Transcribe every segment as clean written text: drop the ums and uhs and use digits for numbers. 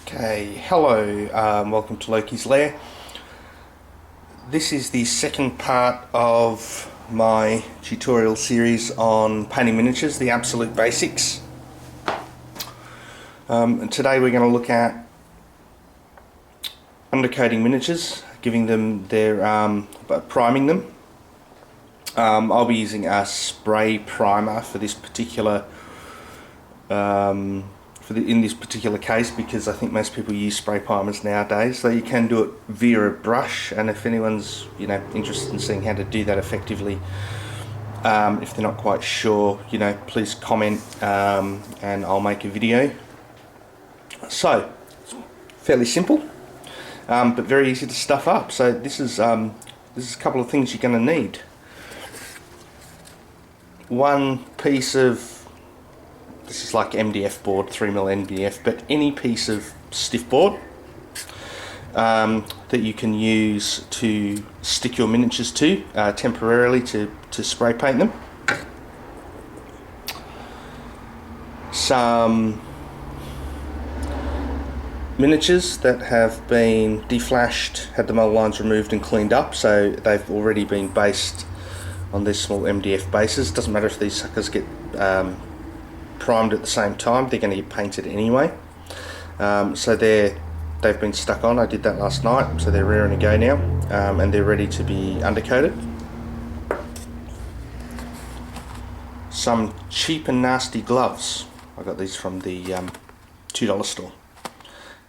Okay, hello, welcome to Loki's Lair. This is the second part of my tutorial series on painting miniatures, the absolute basics. And today we're going to look at undercoating miniatures, giving them their, priming them. I'll be using a spray primer for this particular in this particular case, because I think most people use spray primers nowadays. So you can do it via a brush, and if anyone's interested in seeing how to do that effectively, if they're not quite sure, please comment and I'll make a video. So it's fairly simple, but very easy to stuff up. So this is a couple of things you're going to need. One piece of, this is like MDF board, 3mm MDF, but any piece of stiff board that you can use to stick your miniatures to temporarily to spray paint them. Some miniatures that have been deflashed, had the mold lines removed and cleaned up, so they've already been based on these small MDF bases. Doesn't matter if these suckers get primed at the same time, they're going to get painted anyway. So they've been stuck on. I did that last night, so they're raring to go now, and they're ready to be undercoated. Some cheap and nasty gloves. I got these from the $2 store.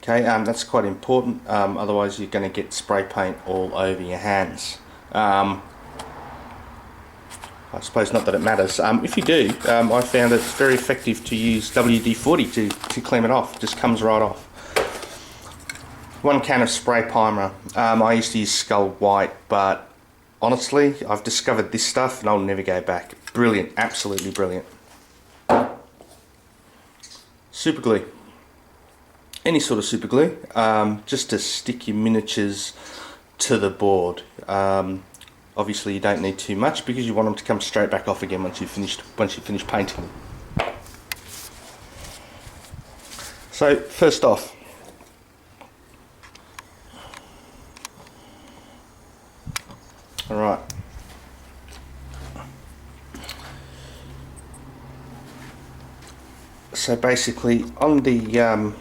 Okay, that's quite important, otherwise you're going to get spray paint all over your hands. I suppose not that it matters. If you do, I found it's very effective to use WD-40 to clean it off. It just comes right off. 1 can of spray primer. I used to use Skull White, but honestly, I've discovered this stuff and I'll never go back. Brilliant, absolutely brilliant. Super glue. Any sort of super glue, just to stick your miniatures to the board. Obviously you don't need too much because you want them to come straight back off again once you finish painting them. So first off, alright, so basically on the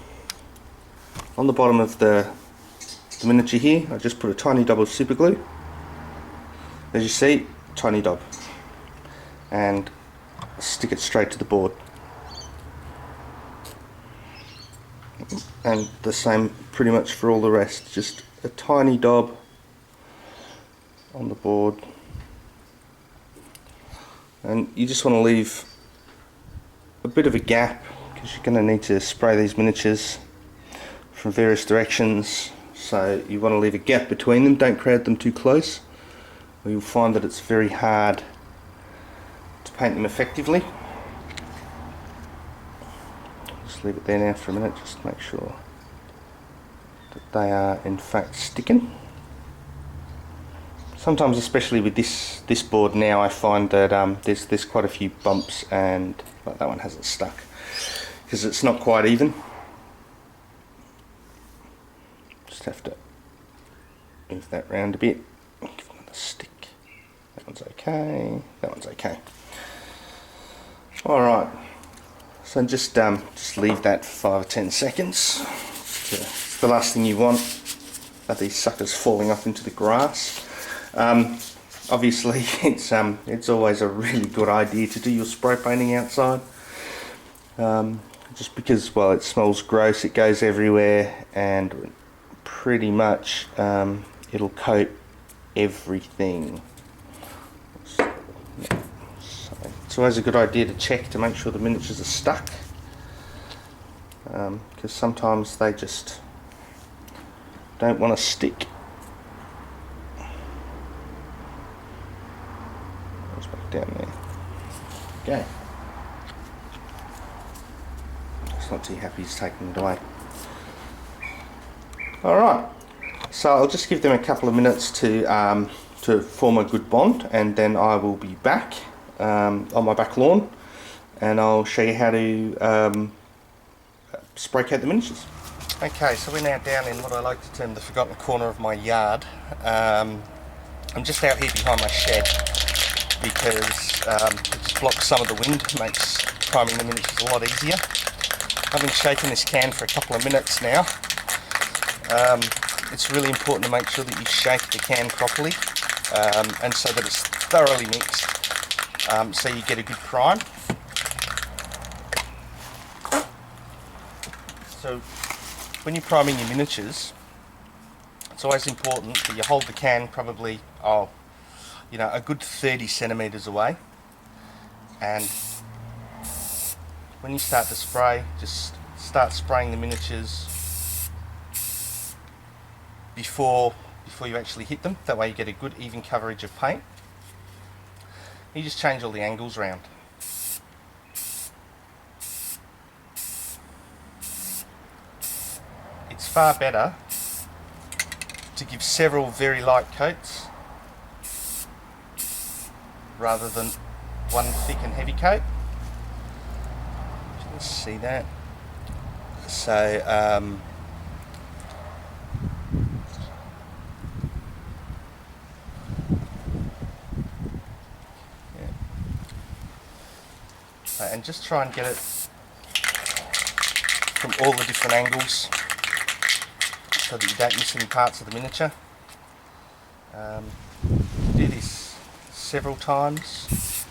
bottom of the miniature here, I just put a tiny dab of super glue. As you see, tiny dab, and stick it straight to the board. And the same pretty much for all the rest, just a tiny dab on the board. And you just want to leave a bit of a gap, because you're going to need to spray these miniatures from various directions, so you want to leave a gap between them. Don't crowd them too close, or you'll find that it's very hard to paint them effectively. Just leave it there now for a minute, just to make sure that they are in fact sticking. Sometimes, especially with this board now, I find that there's quite a few bumps, and like that one hasn't stuck because it's not quite even. Just have to move that round a bit. Give it another stick. That one's okay. That one's okay. All right. So just leave that for 5 or 10 seconds. It's the last thing you want are these suckers falling off into the grass. Obviously, it's always a really good idea to do your spray painting outside. Just because, well, it smells gross, it goes everywhere, and pretty much it'll coat everything. So it's always a good idea to check to make sure the miniatures are stuck, because sometimes they just don't want to stick. Goes back down there. Okay. It's not too happy he's taking it away. Alright, so I'll just give them a couple of minutes to form a good bond, and then I will be back on my back lawn, and I'll show you how to spray coat the miniatures. Okay, so we're now down in what I like to term the forgotten corner of my yard. I'm just out here behind my shed because it just blocks some of the wind, makes priming the miniatures a lot easier. I've been shaking this can for a couple of minutes now. It's really important to make sure that you shake the can properly and so that it's thoroughly mixed, so you get a good prime. So when you're priming your miniatures, it's always important that you hold the can probably, a good 30 centimeters away, and when you start to spray, just start spraying the miniatures before you actually hit them. That way you get a good even coverage of paint. You just change all the angles around. It's far better to give several very light coats rather than one thick and heavy coat. You can see that. So and just try and get it from all the different angles so that you don't miss any parts of the miniature. Do this several times.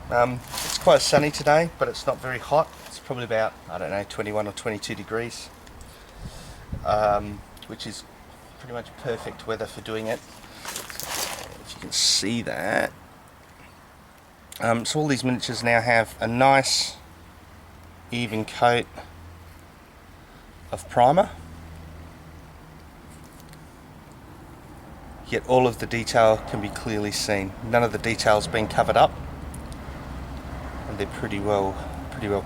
It's quite sunny today, but it's not very hot. It's probably about, 21 or 22 degrees, which is pretty much perfect weather for doing it. If you can see that. So all these miniatures now have a nice even coat of primer. Yet all of the detail can be clearly seen. None of the detail's been covered up, and they're pretty well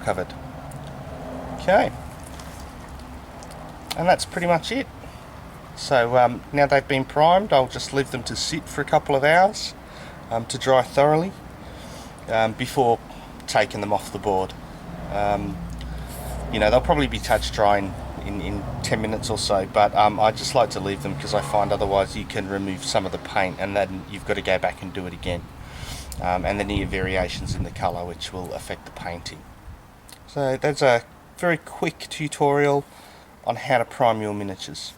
covered. Okay, and that's pretty much it. So now they've been primed, I'll just leave them to sit for a couple of hours to dry thoroughly before taking them off the board. They'll probably be touch dry in 10 minutes or so, but I just like to leave them because I find otherwise you can remove some of the paint and then you've got to go back and do it again. And then you have variations in the colour which will affect the painting. So that's a very quick tutorial on how to prime your miniatures.